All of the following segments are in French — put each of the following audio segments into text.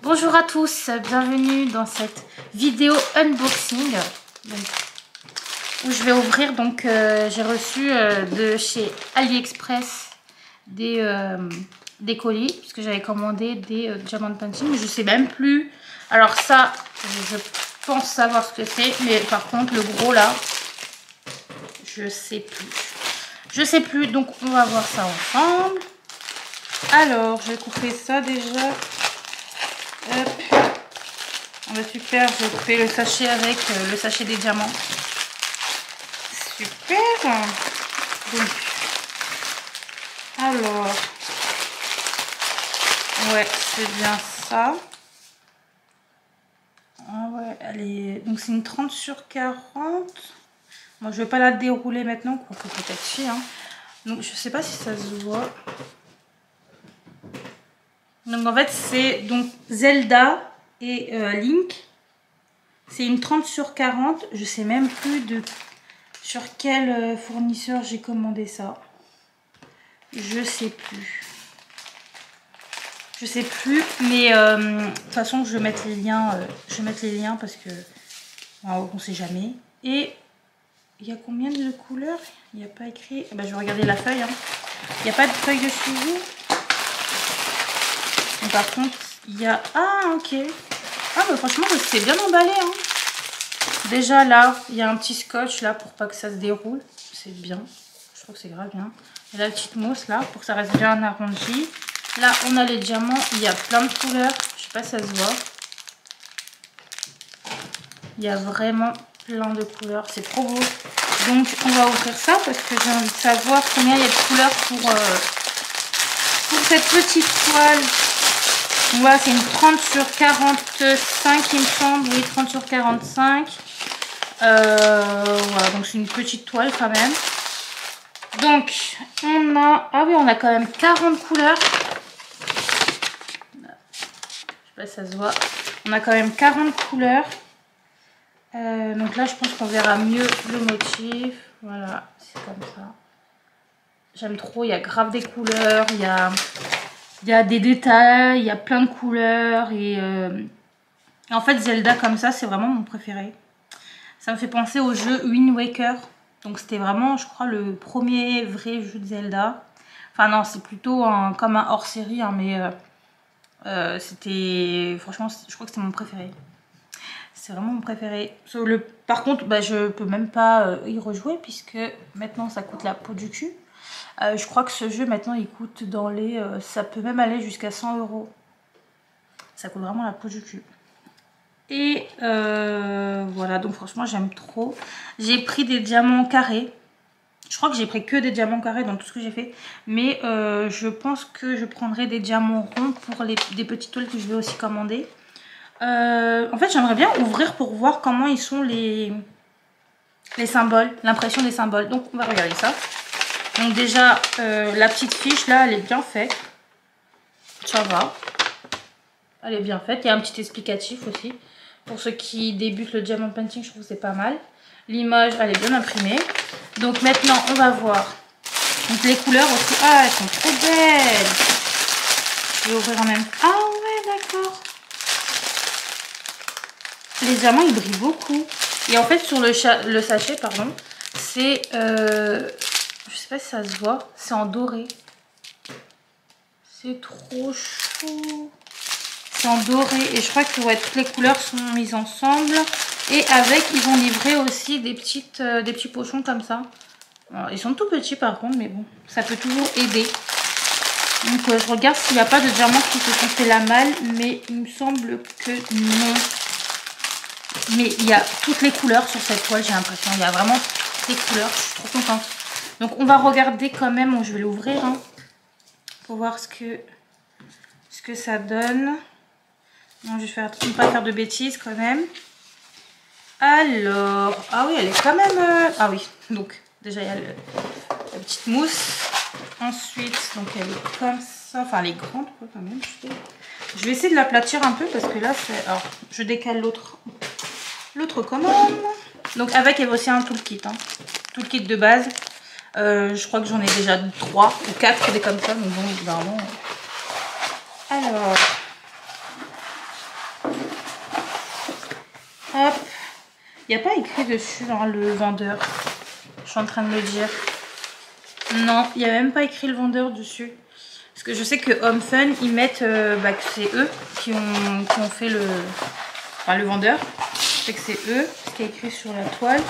Bonjour à tous, bienvenue dans cette vidéo unboxing où je vais ouvrir. Donc j'ai reçu de chez AliExpress des colis puisque j'avais commandé des diamond painting, mais je sais même plus. Alors ça, je pense savoir ce que c'est, mais par contre le gros là, je sais plus. Donc on va voir ça ensemble. Alors je vais couper ça déjà. Hop. On va super, je vais couper le sachet avec le sachet des diamants. Super. Donc, alors, ouais, c'est bien ça. Ah ouais, elle est... Donc c'est une 30 sur 40. Moi je vais pas la dérouler maintenant, quoique peut-être si. Hein. Donc je sais pas si ça se voit. Donc en fait c'est donc Zelda et Link. C'est une 30 sur 40. Je sais même plus sur quel fournisseur j'ai commandé ça. Je sais plus. Mais de toute façon je vais mettre les liens. Parce que on sait jamais. Et il y a combien de couleurs? Il n'y a pas écrit. Bah, je vais regarder la feuille. Hein. Il n'y a pas de feuille de suivi. Mais par contre, il y a... Ah, ok. Ah, mais franchement, c'est bien emballé. Hein. Déjà, là, il y a un petit scotch, là, pour pas que ça se déroule. C'est bien. Je trouve que c'est grave bien. Et la petite mousse, là, pour que ça reste bien arrondi. Là, on a les diamants. Il y a plein de couleurs. Je sais pas si ça se voit. Il y a vraiment plein de couleurs. C'est trop beau. Donc, on va ouvrir ça parce que j'ai envie de savoir combien il y a de couleurs pour cette petite toile. Voilà, c'est une 30 sur 45, il me semble. Oui, 30 sur 45. Voilà, donc c'est une petite toile quand même. Donc, on a... Ah oui, on a quand même 40 couleurs. Je sais pas si ça se voit. On a quand même 40 couleurs. Donc là, je pense qu'on verra mieux le motif. Voilà, c'est comme ça. J'aime trop, il y a grave des couleurs, il y a des détails, il y a plein de couleurs. Et en fait, Zelda comme ça, c'est vraiment mon préféré. Ça me fait penser au jeu Wind Waker. Donc c'était vraiment, je crois, le premier vrai jeu de Zelda. Enfin non, c'est plutôt comme un hors-série, hein, mais c'était... Franchement, je crois que c'était mon préféré. C'est vraiment mon préféré. Par contre, bah, je peux même pas y rejouer puisque maintenant ça coûte la peau du cul. Je crois que ce jeu maintenant il coûte dans les... ça peut même aller jusqu'à 100 €. Ça coûte vraiment la peau du cul. Et voilà, donc franchement j'aime trop. J'ai pris des diamants carrés. Je crois que j'ai pris que des diamants carrés dans tout ce que j'ai fait. Mais je pense que je prendrai des diamants ronds pour des petites toiles que je vais aussi commander. En fait j'aimerais bien ouvrir pour voir comment ils sont les symboles, l'impression des symboles. Donc on va regarder ça. Donc déjà la petite fiche là elle est bien faite. Ça va. Elle est bien faite. Il y a un petit explicatif aussi. Pour ceux qui débutent le diamond painting, je trouve que c'est pas mal. L'image elle est bien imprimée. Donc maintenant on va voir. Donc les couleurs aussi. Ah elles sont trop belles. Je vais ouvrir en même temps. Ah ouais d'accord. Les diamants ils brillent beaucoup. Et en fait sur le sachet pardon, c'est je sais pas si ça se voit, c'est en doré. C'est trop chou. C'est en doré et je crois que ouais, toutes les couleurs sont mises ensemble. Et avec ils ont livré aussi des petits pochons comme ça. Alors, ils sont tout petits par contre, mais bon, ça peut toujours aider. Donc je regarde s'il n'y a pas de diamants qui se sont fait la malle, mais il me semble que non. Mais il y a toutes les couleurs sur cette toile, j'ai l'impression. Il y a vraiment toutes les couleurs, je suis trop contente. Donc on va regarder quand même, bon, je vais l'ouvrir hein, pour voir ce que ça donne. Non, je vais ne pas faire de bêtises quand même. Alors, ah oui, elle est quand même... Ah oui, donc déjà il y a la petite mousse. Ensuite, donc elle est comme ça, enfin elle est grande quoi, quand même. Je vais essayer de l'aplatir un peu parce que là, c'est... Alors, je décale l'autre commande. Donc avec, il y a aussi un toolkit, hein. Toolkit de base. Je crois que j'en ai déjà 3 ou 4 des comme ça, donc bon, évidemment. Alors, Hop. Il n'y a pas écrit dessus, hein, le vendeur. Je suis en train de me dire. Non, il n'y a même pas écrit le vendeur dessus. Parce que je sais que Home Fun, ils mettent que c'est eux qui ont fait le vendeur. Je sais que c'est eux, ce qui est écrit sur la toile.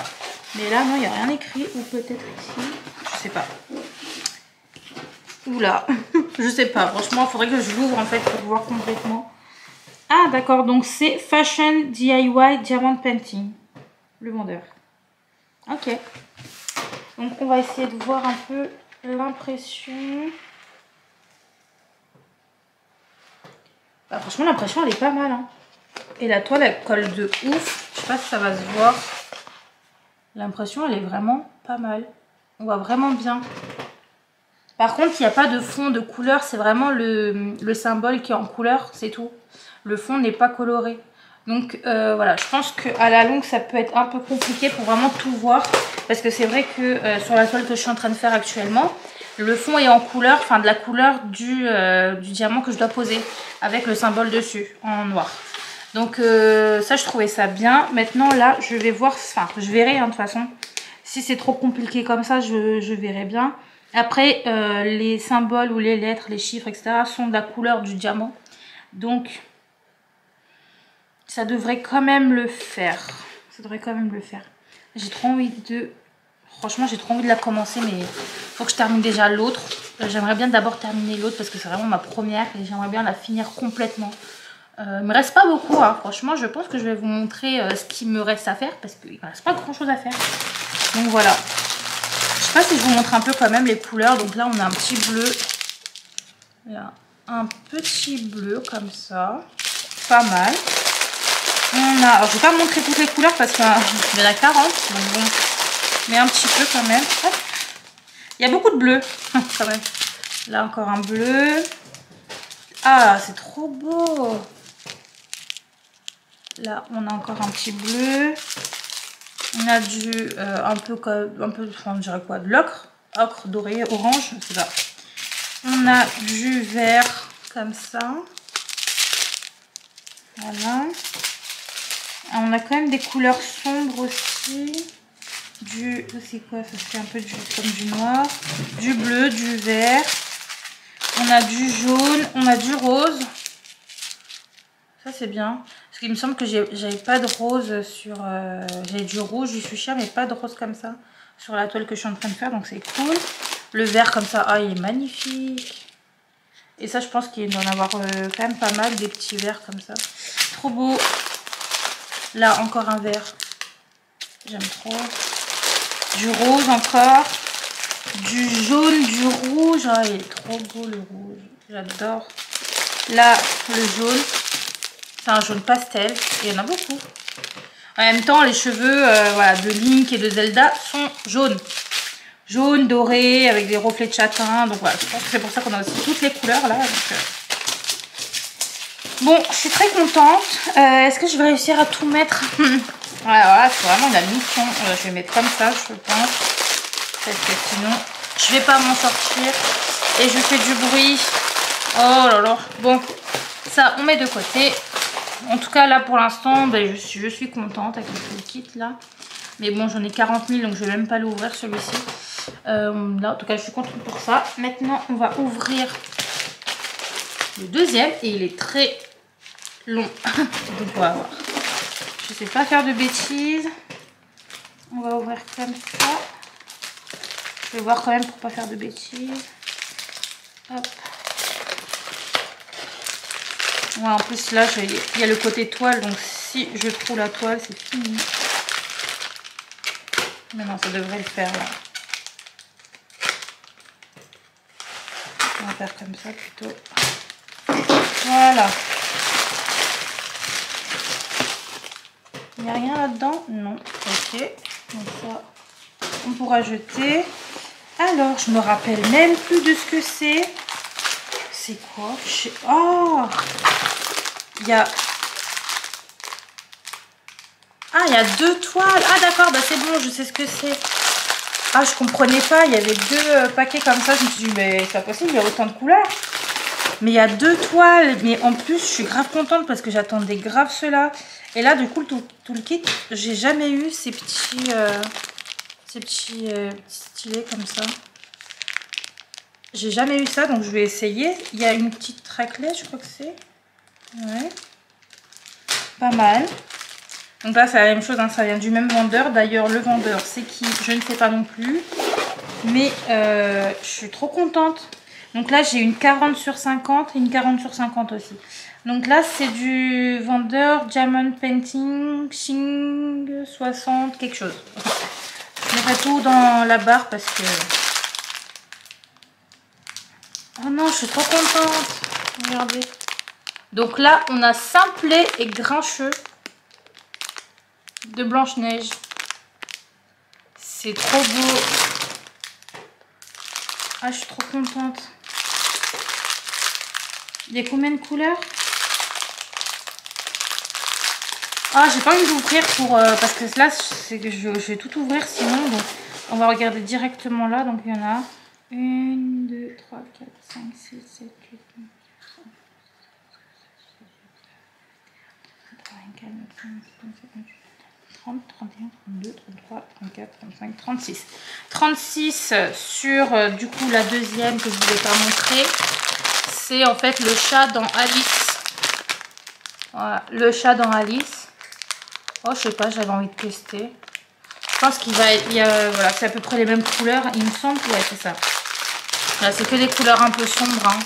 Mais là, non, il n'y a rien écrit. Ou peut-être ici. Je sais pas. Oula. Je sais pas. Franchement, il faudrait que je l'ouvre en fait pour voir complètement. Ah, d'accord. Donc, c'est Fashion DIY Diamond Painting. Le vendeur. Ok. Donc, on va essayer de voir un peu l'impression. Bah, franchement, l'impression, elle est pas mal. Hein. Et la toile, elle colle de ouf. Je sais pas si ça va se voir. L'impression, elle est vraiment pas mal. On voit vraiment bien. Par contre, il n'y a pas de fond de couleur. C'est vraiment le symbole qui est en couleur. C'est tout. Le fond n'est pas coloré. Donc, voilà. Je pense qu'à la longue, ça peut être un peu compliqué pour vraiment tout voir. Parce que c'est vrai que sur la toile que je suis en train de faire actuellement, le fond est en couleur, enfin de la couleur du diamant que je dois poser. Avec le symbole dessus, en noir. Donc ça, je trouvais ça bien. Maintenant, là, je vais voir, enfin, je verrai, hein, de toute façon. Si c'est trop compliqué comme ça, je verrai bien. Après, les symboles ou les lettres, les chiffres, etc. sont de la couleur du diamant. Donc, ça devrait quand même le faire. Ça devrait quand même le faire. J'ai trop envie de... Franchement, j'ai trop envie de la commencer, mais il faut que je termine déjà l'autre. J'aimerais bien d'abord terminer l'autre parce que c'est vraiment ma première et j'aimerais bien la finir complètement. Il me reste pas beaucoup, hein. Franchement, je pense que je vais vous montrer ce qu'il me reste à faire parce qu'il me reste pas grand chose à faire. Donc voilà. Je sais pas si je vous montre un peu quand même les couleurs. Donc là, on a un petit bleu. Là, un petit bleu comme ça. Pas mal. On a... Alors, je vais pas montrer toutes les couleurs parce qu'il y en a 40. Donc bon, mais un petit peu quand même. Hop. Il y a beaucoup de bleu quand même. Là, encore un bleu. Ah, c'est trop beau. Là, on a encore un petit bleu. On a du un peu, enfin, on dirait quoi, de l'ocre, ocre doré, orange, je sais pas. On a du vert comme ça. Voilà. On a quand même des couleurs sombres aussi. Du, c'est quoi ça? C'est un peu comme du noir. Du bleu, du vert. On a du jaune, on a du rose. Ça c'est bien. Parce qu'il me semble que j'avais pas de rose sur... J'ai du rouge, du fuchsia, mais pas de rose comme ça. Sur la toile que je suis en train de faire, donc c'est cool. Le vert comme ça, ah il est magnifique. Et ça je pense qu'il doit en avoir quand même pas mal, des petits verts comme ça. Trop beau. Là encore un vert. J'aime trop. Du rose encore. Du jaune, du rouge. Ah il est trop beau le rouge. J'adore. Là le jaune. C'est un jaune pastel et il y en a beaucoup. En même temps, les cheveux voilà, de Link et de Zelda sont jaunes. Jaune, doré, avec des reflets de châtain. Donc voilà, je pense que c'est pour ça qu'on a aussi toutes les couleurs là. Donc, Bon, je suis très contente. Est-ce que je vais réussir à tout mettre? Voilà, c'est vraiment la mission. Je vais mettre comme ça, je pense. Parce que sinon, je vais pas m'en sortir. Et je fais du bruit. Oh là là. Bon, ça, on met de côté. En tout cas, là, pour l'instant, ben, je suis contente avec le kit, là. Mais bon, j'en ai 40 000, donc je vais même pas l'ouvrir, celui-ci. Là, en tout cas, je suis contente pour ça. Maintenant, on va ouvrir le deuxième. Et il est très long. Donc, on va voir. Je sais pas faire de bêtises. On va ouvrir comme ça. Je vais voir quand même pour pas faire de bêtises. Hop. Ouais, en plus là il y a le côté toile, donc si je trouve la toile c'est fini. Mais non, ça devrait le faire là. On va faire comme ça plutôt. Voilà. Il n'y a rien là-dedans? Non. Ok. Donc ça, on pourra jeter. Alors, je me rappelle même plus de ce que c'est. C'est quoi? Oh! Il y a... Ah, il y a deux toiles. Ah, d'accord, bah c'est bon, je sais ce que c'est. Ah, je comprenais pas. Il y avait deux paquets comme ça. Je me suis dit, mais c'est pas possible, il y a autant de couleurs. Mais il y a 2 toiles. Mais en plus, je suis grave contente parce que j'attendais grave ceux-là. Et là, du coup, tout le kit, j'ai jamais eu ces petits stylets comme ça. J'ai jamais eu ça, donc je vais essayer. Il y a une petite raclette, je crois que c'est. Ouais. Pas mal. Donc là, c'est la même chose, hein, ça vient du même vendeur. D'ailleurs, le vendeur, c'est qui? Je ne sais pas non plus. Mais je suis trop contente. Donc là, j'ai une 40 sur 50 et une 40 sur 50 aussi. Donc là, c'est du vendeur Diamond Painting Xing 60 quelque chose. Je mettrai tout dans la barre parce que... Oh non, je suis trop contente. Regardez. Donc là, on a Simplet et Grincheux de Blanche-Neige. C'est trop beau. Ah, je suis trop contente. Il y a combien de couleurs? Ah, j'ai pas envie d'ouvrir pour... parce que là, je vais tout ouvrir sinon. Donc, on va regarder directement là. Donc, il y en a 1, 2, 3, 4, 5, 6, 7, 8, 9, 30, 31, 32, 33, 34, 35, 36. 36 sur, du coup, la deuxième que je ne vous ai pas montré. C'est en fait le chat dans Alice. Voilà, le chat dans Alice. Oh, je sais pas, j'avais envie de tester. Je pense qu'il va... voilà, c'est à peu près les mêmes couleurs, il me semble. Ouais, c'est ça. Là, c'est que des couleurs un peu sombres. Hein.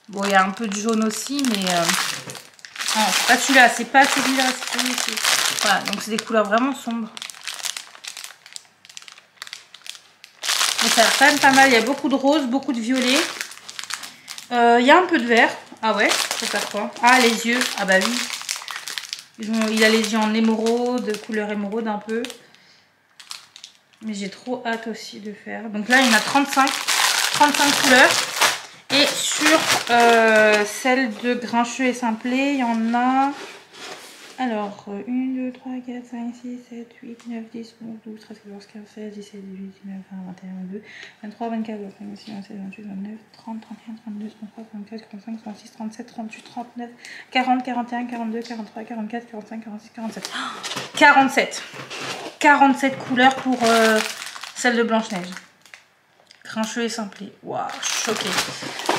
Bon, il y a un peu de jaune aussi, mais... non, c'est pas celui-là, c'est pas celui-là, c'est celui-ci. Voilà, donc c'est des couleurs vraiment sombres. Mais ça a l'air quand même pas mal. Il y a beaucoup de rose, beaucoup de violet. Il y a un peu de vert. Ah ouais, c'est ça quoi? Ah, les yeux. Ah bah oui. Il a les yeux en émeraude, couleur émeraude un peu. Mais j'ai trop hâte aussi de faire. Donc là, il y en a 35 couleurs. Et sur celle de Grincheux et Simplet, il y en a... Alors, 1, 2, 3, 4, 5, 6, 7, 8, 9, 10, 11, 12, 13, 14, 15, 16, 17, 18, 19, 20, 21, 22, 23, 24, 25, 26, 27, 28, 29, 30, 31, 32, 33, 34, 35, 36, 37, 38, 39, 40, 41, 42, 43, 44, 45, 46, 47. 47. 47 couleurs pour celle de Blanche-Neige. Grincheux et Simplet. Waouh, choquée.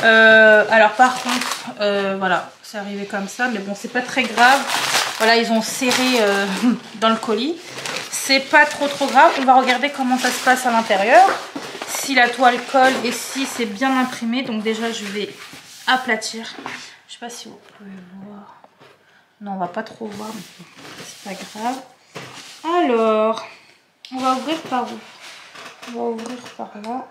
Alors par contre, voilà, c'est arrivé comme ça, mais bon, c'est pas très grave. Voilà, ils ont serré dans le colis. C'est pas trop grave. On va regarder comment ça se passe à l'intérieur. Si la toile colle et si c'est bien imprimé. Donc déjà, je vais aplatir. Je sais pas si vous pouvez voir. Non, on va pas trop voir, mais c'est pas grave. Alors, on va ouvrir par où? On va ouvrir par là.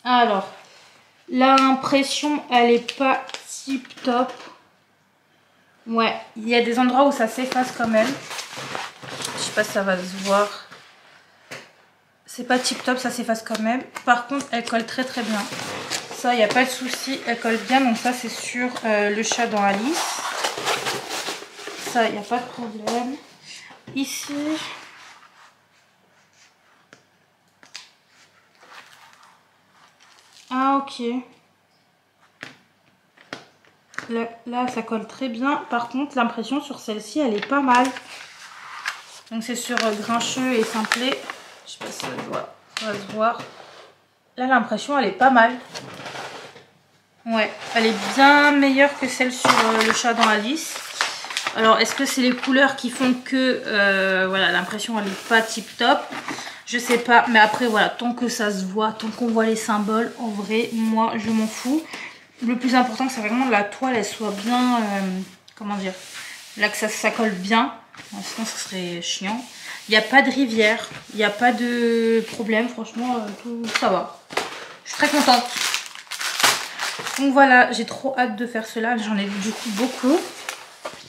Alors, l'impression, elle est pas tip top. Ouais, il y a des endroits où ça s'efface quand même. Je sais pas si ça va se voir. C'est pas tip top, ça s'efface quand même. Par contre, elle colle très bien. Ça, il n'y a pas de souci, elle colle bien. Donc ça, c'est sur le chat dans Alice. Ça, il n'y a pas de problème. Ici... Ah, ok. Là, ça colle très bien. Par contre, l'impression sur celle-ci, elle est pas mal. Donc, c'est sur Grincheux et Simplet. Je sais pas si ça va se voir. Là, l'impression, elle est pas mal. Ouais, elle est bien meilleure que celle sur le chat dans Alice. Alors, est-ce que c'est les couleurs qui font que voilà, l'impression, elle est pas tip top? Je sais pas, mais après, voilà, tant que ça se voit, tant qu'on voit les symboles, en vrai, moi, je m'en fous. Le plus important, c'est vraiment que la toile, elle soit bien, comment dire, là que ça colle bien, sinon ça serait chiant. Il n'y a pas de rivière, il n'y a pas de problème, franchement, tout ça va. Je suis très contente. Donc voilà, j'ai trop hâte de faire cela, j'en ai vu du coup beaucoup.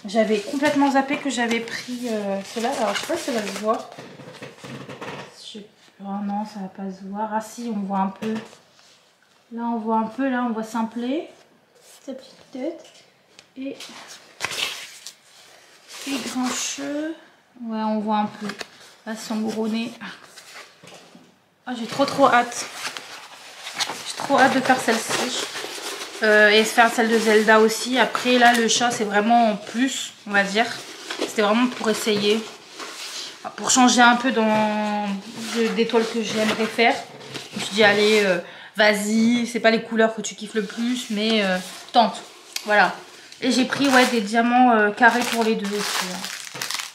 J'avais complètement zappé que j'avais pris cela, alors je sais pas si ça va se voir. Oh non, ça va pas se voir. Ah si, on voit un peu. Là, on voit un peu. Là, on voit Simplet. Sa petite tête. Et Grincheux. Ouais, on voit un peu. Là, son gros nez. Ah, j'ai trop hâte. trop hâte de faire celle-ci. Et de faire celle de Zelda aussi. Après là le chat c'est vraiment en plus, on va dire. C'était vraiment pour essayer. Pour changer un peu des toiles que j'aimerais faire. Je me suis dit allez, vas-y, c'est pas les couleurs que tu kiffes le plus, mais tente. Voilà. Et j'ai pris ouais, des diamants carrés pour les deux aussi. Hein.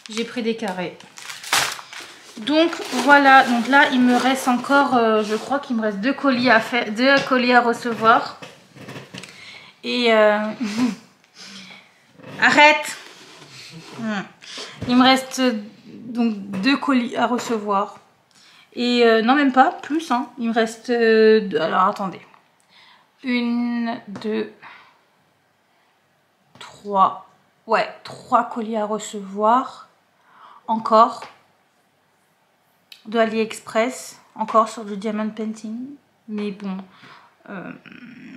J'ai pris des carrés. Donc voilà, donc là il me reste encore, je crois qu'il me reste 2 colis à faire, 2 colis à recevoir. Et arrête. Il me reste donc 2 colis à recevoir. Et non même pas, plus hein. Il me reste alors attendez. 1, 2, 3. Ouais, 3 colis à recevoir. Encore. De AliExpress. Encore sur du diamond painting. Mais bon.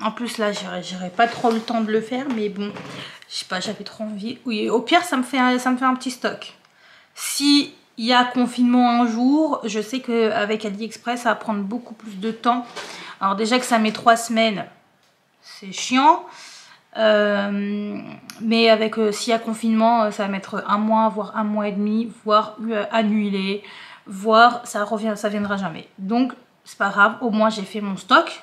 En plus là j'aurais pas trop le temps de le faire. Mais bon. Je sais pas, j'avais trop envie. Oui, au pire ça me fait un petit stock. Si il y a confinement un jour, je sais qu'avec AliExpress ça va prendre beaucoup plus de temps. Alors déjà que ça met 3 semaines, c'est chiant. Mais avec s'il y a confinement, ça va mettre 1 mois, voire 1 mois et demi, voire annulé, voire ça viendra jamais. Donc c'est pas grave, au moins j'ai fait mon stock.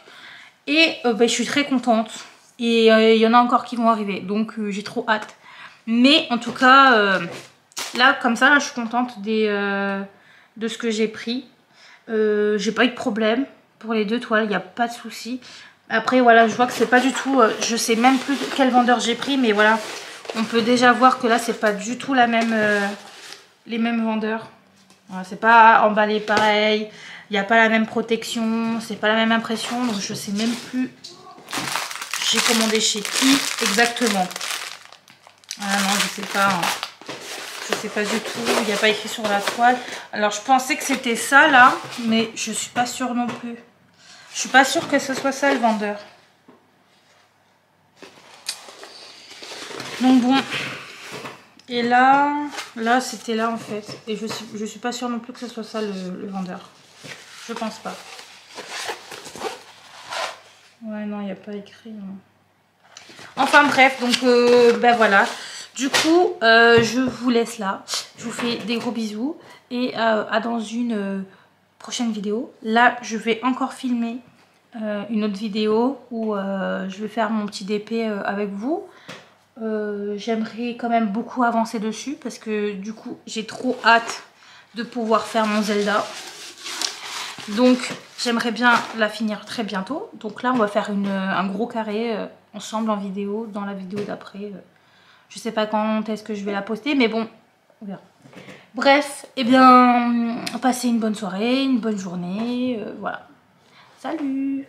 Et je suis très contente. Et il y en a encore qui vont arriver, donc j'ai trop hâte. Mais en tout cas... là, comme ça, là, je suis contente de ce que j'ai pris. J'ai pas eu de problème pour les 2 toiles, il n'y a pas de souci. Après, voilà, je vois que c'est pas du tout... je sais même plus quel vendeur j'ai pris, mais voilà. On peut déjà voir que là, c'est pas du tout la même, les mêmes vendeurs. Voilà, c'est pas emballé pareil. Il n'y a pas la même protection. C'est pas la même impression. Donc, je sais même plus j'ai commandé chez qui exactement. Ah non, je sais pas... Hein. Je sais pas du tout, il n'y a pas écrit sur la toile. Alors je pensais que c'était ça là, mais je suis pas sûre non plus. Je suis pas sûre que ce soit ça le vendeur. Donc bon. Et là c'était là en fait. Et je suis pas sûre non plus que ce soit ça le vendeur. Je pense pas. Ouais non, il n'y a pas écrit. Non. Enfin bref, donc ben voilà. Du coup, je vous laisse là. Je vous fais des gros bisous. Et à dans une prochaine vidéo. Là, je vais encore filmer une autre vidéo où je vais faire mon petit DP avec vous. J'aimerais quand même beaucoup avancer dessus. Parce que du coup, j'ai trop hâte de pouvoir faire mon Zelda. Donc, j'aimerais bien la finir très bientôt. Donc là, on va faire un gros carré ensemble en vidéo. Dans la vidéo d'après. Je sais pas quand est-ce que je vais la poster, mais bon, on verra. Bref, eh bien, passez une bonne soirée, une bonne journée, voilà. Salut!